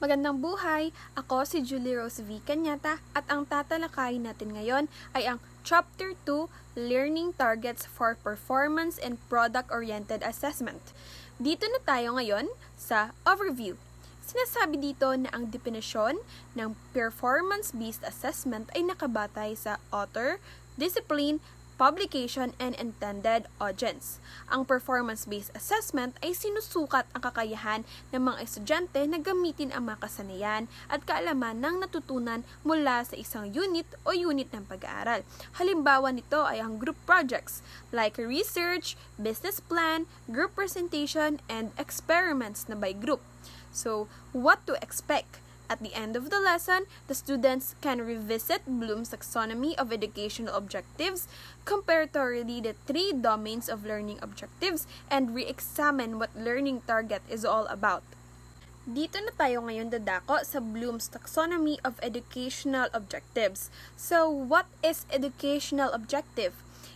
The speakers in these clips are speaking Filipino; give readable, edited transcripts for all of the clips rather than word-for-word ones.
Magandang buhay! Ako si Julie Rose V. Cañata at ang tatalakayin natin ngayon ay ang Chapter 2, Learning Targets for Performance and Product-Oriented Assessment. Dito na tayo ngayon sa overview. Sinasabi dito na ang definisyon ng performance-based assessment ay nakabatay sa author, discipline, publication, and intended audience. Ang performance-based assessment ay sinusukat ang kakayahan ng mga estudyante na gamitin ang mga kasanayan at kaalaman ng natutunan mula sa isang unit o unit ng pag-aaral. Halimbawa nito ay ang group projects like research, business plan, group presentation, and experiments na by group. So, what to expect? At the end of the lesson, the students can revisit Bloom's taxonomy of educational objectives, compare thoroughly the three domains of learning objectives, and re-examine what learning target is all about. Dito na tayo ngayon dadako sa Bloom's taxonomy of educational objectives. So, what is educational objective?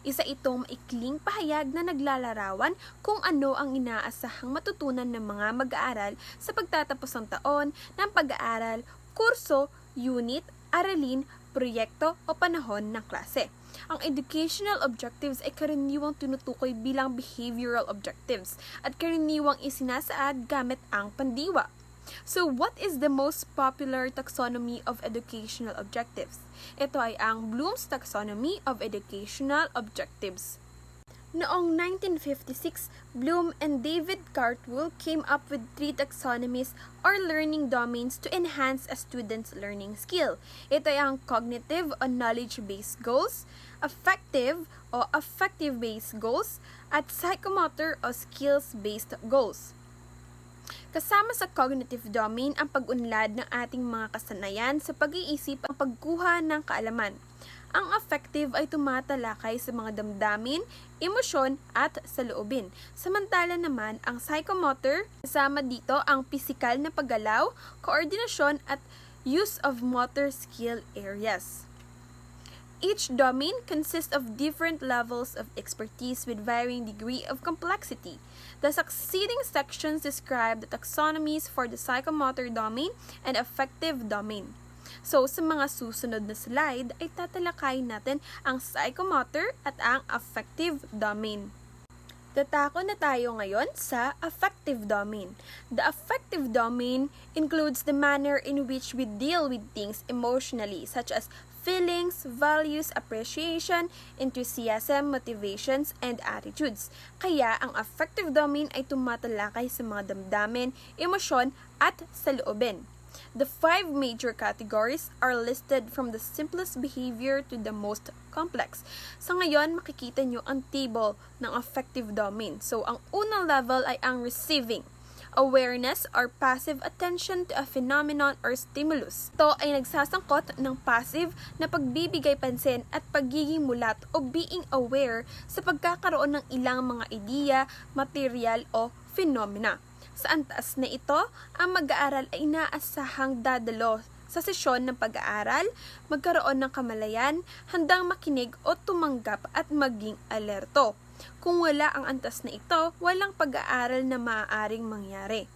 Isa itong maikling pahayag na naglalarawan kung ano ang inaasahang matutunan ng mga mag-aaral sa pagtatapos ng taon ng pag-aaral, kurso, unit, aralin, proyekto o panahon ng klase. Ang educational objectives ay karaniwang tinutukoy bilang behavioral objectives at karaniwang isinasaad gamit ang pandiwa. So, what is the most popular taxonomy of educational objectives? Ito ay ang Bloom's Taxonomy of Educational Objectives. Noong 1956, Bloom and David Cartwell came up with three taxonomies or learning domains to enhance a student's learning skill. Ito ay ang cognitive o knowledge-based goals, affective o affective-based goals, at psychomotor o skills-based goals. Kasama sa cognitive domain ang pag-unlad ng ating mga kasanayan sa pag-iisip ang pagkuha ng kaalaman. Ang affective ay tumatalakay sa mga damdamin, emosyon at saloobin. Samantala naman ang psychomotor, kasama dito ang pisikal na paggalaw, koordinasyon at use of motor skill areas. Each domain consists of different levels of expertise with varying degree of complexity. The succeeding sections describe the taxonomies for the psychomotor domain and affective domain. So, sa mga susunod na slide ay tatalakayin natin ang psychomotor at ang affective domain. Tatako na tayo ngayon sa affective domain. The affective domain includes the manner in which we deal with things emotionally, such as feelings, values, appreciation, enthusiasm, motivations, and attitudes. Kaya, ang affective domain ay tumatalakay sa mga damdamin, emosyon, at saloobin. The 5 major categories are listed from the simplest behavior to the most complex. Sa ngayon, makikita nyo ang table ng affective domain. So, ang unang level ay ang receiving. Awareness or passive attention to a phenomenon or stimulus. Ito ay nagsasangkot ng passive na pagbibigay pansin at pagiging mulat o being aware sa pagkakaroon ng ilang mga ideya, material o phenomena. Sa antas na ito, ang mag-aaral ay inaasahang dadalo sa sesyon ng pag-aaral, magkaroon ng kamalayan, handang makinig o tumanggap at maging alerto. Kung wala ang antas na ito, walang pag-aaral na maaaring mangyari.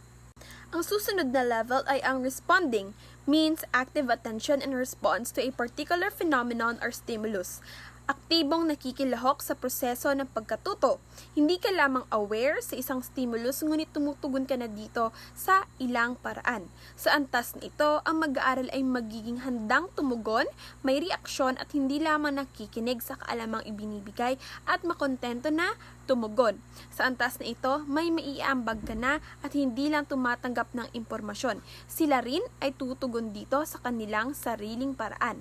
Ang susunod na level ay ang responding, means active attention and response to a particular phenomenon or stimulus. Aktibong nakikilahok sa proseso ng pagkatuto. Hindi ka lamang aware sa isang stimulus, ngunit tumutugon ka na dito sa ilang paraan. Sa antas na ito, ang mag-aaral ay magiging handang tumugon, may reaksyon at hindi lamang nakikinig sa kaalamang ibinibigay at makontento na tumugon. Sa antas na ito, may maiambag ka na at hindi lang tumatanggap ng impormasyon. Sila rin ay tutugon dito sa kanilang sariling paraan.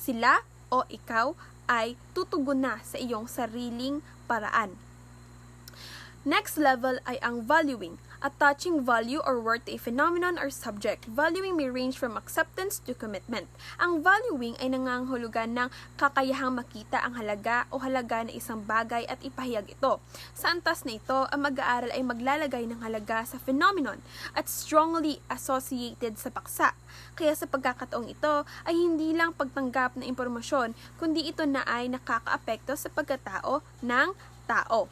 Sila o ikaw ay tutugon na sa iyong sariling paraan. Next level ay ang valuing. Attaching value or worth to a phenomenon or subject. Valuing may range from acceptance to commitment. Ang valuing ay nangangahulugan ng kakayahang makita ang halaga o halaga ng isang bagay at ipahayag ito. Sa antas na ito, ang mag-aaral ay maglalagay ng halaga sa phenomenon at strongly associated sa paksa. Kaya sa pagkakataong ito ay hindi lang pagtanggap ng impormasyon, kundi ito na ay nakakaapekto sa pagkatao ng tao.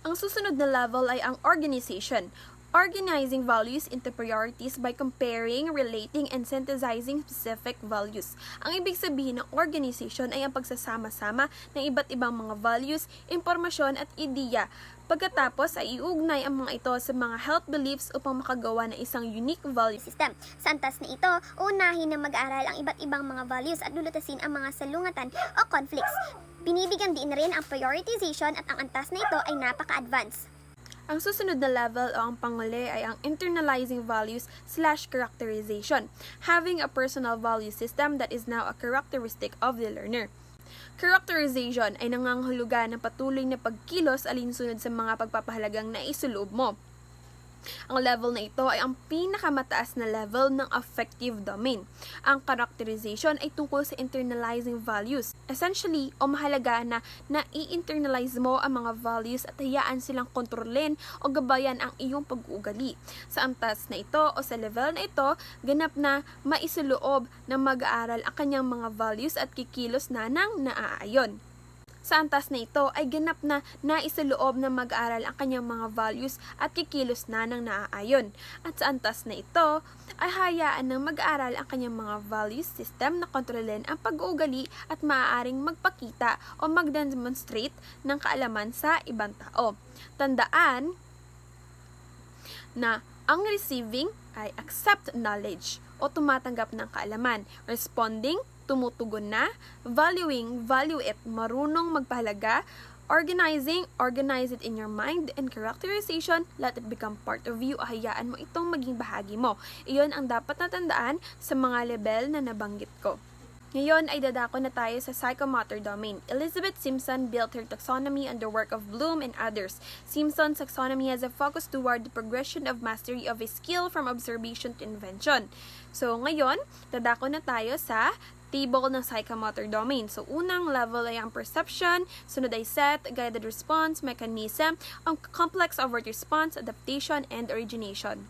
Ang susunod na level ay ang organization. Organizing values into priorities by comparing, relating, and synthesizing specific values. Ang ibig sabihin ng organization ay ang pagsasama-sama ng iba't ibang mga values, impormasyon at ideya. Pagkatapos ay iugnay ang mga ito sa mga health beliefs upang makagawa ng isang unique value system. Sa antas na ito, unahin na mag-aral ang iba't ibang mga values at lulutasin ang mga salungatan o conflicts. Binibigyan din rin ang prioritization at ang antas na ito ay napaka-advanced. Ang susunod na level o ang panguli ay ang internalizing values/characterization, having a personal value system that is now a characteristic of the learner. Characterization ay nangangahulugan ng patuloy na pagkilos alinsunod sa mga pagpapahalagang naisuloob mo. Ang level na ito ay ang pinakamataas na level ng affective domain. Ang characterization ay tungkol sa internalizing values. Essentially, o mahalaga na i-internalize mo ang mga values at hayaan silang kontrolin o gabayan ang iyong pag-uugali. Sa antas na ito o sa level na ito, ganap na maisuloob na mag-aaral ang kanyang mga values at kikilos na nang naaayon. Sa antas na ito ay ganap na naisaloob na mag-aral ang kanyang mga values at kikilos na ng naaayon. At sa antas na ito ay hayaan ng mag-aral ang kanyang mga values system na kontrolin ang pag-uugali at maaaring magpakita o mag-demonstrate ng kaalaman sa ibang tao. Tandaan na ang receiving ay accept knowledge o tumatanggap ng kaalaman. Responding, tumutugon na. Valuing, value it, marunong magpahalaga. Organizing, organize it in your mind. And characterization, let it become part of you. Hayaan mo itong maging bahagi mo. Iyon ang dapat natandaan sa mga level na nabanggit ko. Ngayon ay dadako na tayo sa psychomotor domain. Elizabeth Simpson built her taxonomy on the work of Bloom and others. Simpson's taxonomy has a focus toward the progression of mastery of a skill from observation to invention. So ngayon, dadako na tayo sa table ng psychomotor domain. So unang level ay ang perception, sunod ay set, guided response, mechanism, ang complex overt response, adaptation, and origination.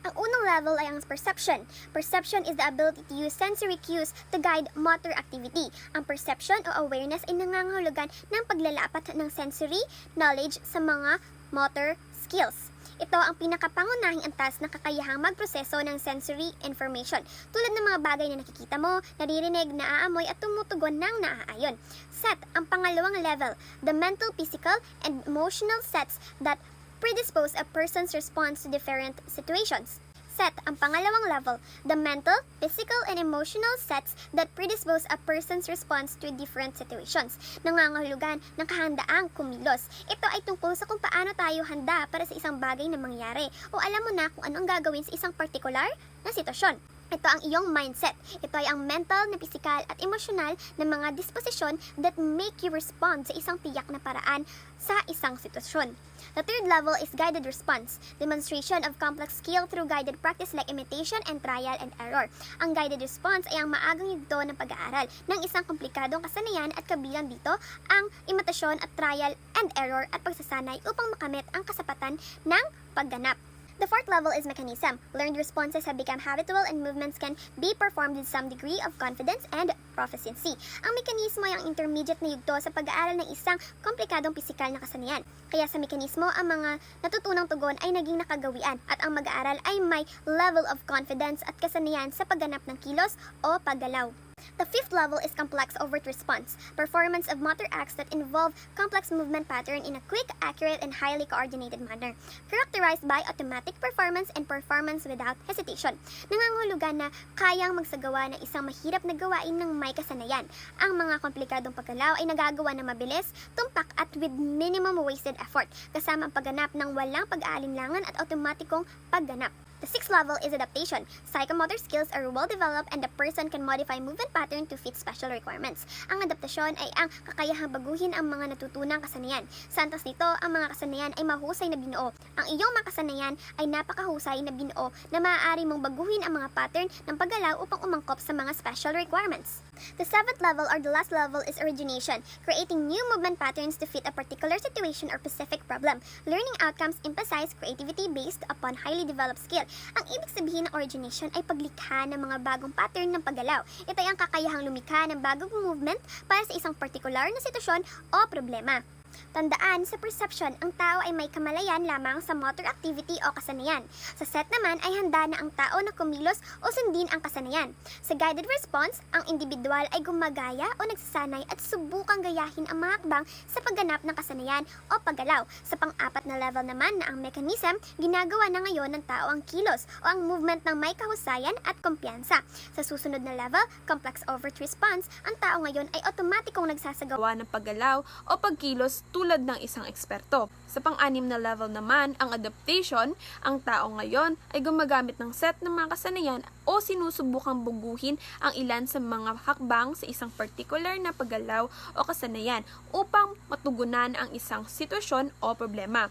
Ang unang level ay ang perception. Perception is the ability to use sensory cues to guide motor activity. Ang perception o awareness ay nangangahulugan ng paglalapat ng sensory knowledge sa mga motor skills. Ito ang pinakapangunahing antas ng kakayahang magproseso ng sensory information, tulad ng mga bagay na nakikita mo, naririnig, naaamoy at tumutugon ng naaayon. Set, ang pangalawang level, the mental, physical, and emotional sets that predispose a person's response to different situations. Set, ang pangalawang level, the mental, physical, and emotional sets that predispose a person's response to different situations. Nangangahulugan ng kahandaang kumilos. Ito ay tungkol sa kung paano tayo handa para sa isang bagay na mangyari o alam mo na kung anong gagawin sa isang particular na sitwasyon. Ito ang iyong mindset. Ito ay ang mental, na physical at emotional na mga disposisyon that make you respond sa isang tiyak na paraan sa isang sitwasyon. The third level is guided response, demonstration of complex skill through guided practice like imitation and trial and error. Ang guided response ay ang maagang yugto ng pag-aaral ng isang komplikadong kasanayan at kabilang dito ang imitasyon at trial and error at pagsasanay upang makamit ang kasapatan ng pagganap. The fourth level is mechanism. Learned responses have become habitual and movements can be performed with some degree of confidence and proficiency. Ang mekanismo ay ang intermediate na yugto sa pag-aaral ng isang komplikadong pisikal na kasanayan. Kaya sa mekanismo, ang mga natutunang tugon ay naging nakagawian at ang mag-aaral ay may level of confidence at kasanayan sa pagganap ng kilos o paggalaw. The fifth level is complex overt response, performance of motor acts that involve complex movement pattern in a quick, accurate, and highly coordinated manner, characterized by automatic performance and performance without hesitation. Nangangahulugan na kayang magsagawa ng isang mahirap na gawain ng may kasanayan. Ang mga komplikadong paggalaw ay nagagawa na mabilis, tumpak at with minimum wasted effort, kasama ang pagganap ng walang pag-aalinlangan at automatikong pagganap. The sixth level is adaptation. Psychomotor skills are well developed and the person can modify movement pattern to fit special requirements. Ang adaptasyon ay ang kakayahang baguhin ang mga natutunang kasanayan. Sa antas nito, ang mga kasanayan ay mahusay na binuo. Ang iyong mga kasanayan ay napakahusay na binuo na maaari mong baguhin ang mga pattern ng paggalaw upang umangkop sa mga special requirements. The seventh level or the last level is origination, creating new movement patterns to fit a particular situation or specific problem. Learning outcomes emphasize creativity based upon highly developed skill. Ang ibig sabihin ng origination ay paglikha ng mga bagong pattern ng paggalaw. Ito ay ang kakayahang lumikha ng bagong movement para sa isang particular na sitwasyon o problema. Tandaan, sa perception, ang tao ay may kamalayan lamang sa motor activity o kasanayan. Sa set naman ay handa na ang tao na kumilos o sundin ang kasanayan. Sa guided response, ang individual ay gumagaya o nagsasanay at subukang gayahin ang mga hakbang sa pagganap ng kasanayan o paggalaw. Sa pang-apat na level naman na ang mechanism, ginagawa na ngayon ng tao ang kilos o ang movement ng may kahusayan at kumpiyansa. Sa susunod na level, complex overt response, ang tao ngayon ay otomatikong nagsasagawa gawa ng paggalaw o pagkilos tulad ng isang eksperto. Sa pang-anim na level naman, ang adaptation, ang tao ngayon ay gumagamit ng set ng mga kasanayan o sinusubukang buguhin ang ilan sa mga hakbang sa isang particular na paggalaw o kasanayan upang matugunan ang isang sitwasyon o problema.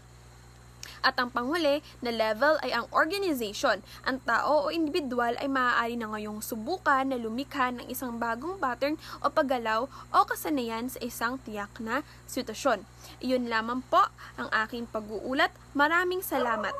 At ang panghuli na level ay ang organization. Ang tao o individual ay maaari na ngayong subukan na lumikha ng isang bagong pattern o paggalaw o kasanayan sa isang tiyak na sitwasyon. Iyon lamang po ang aking pag-uulat. Maraming salamat.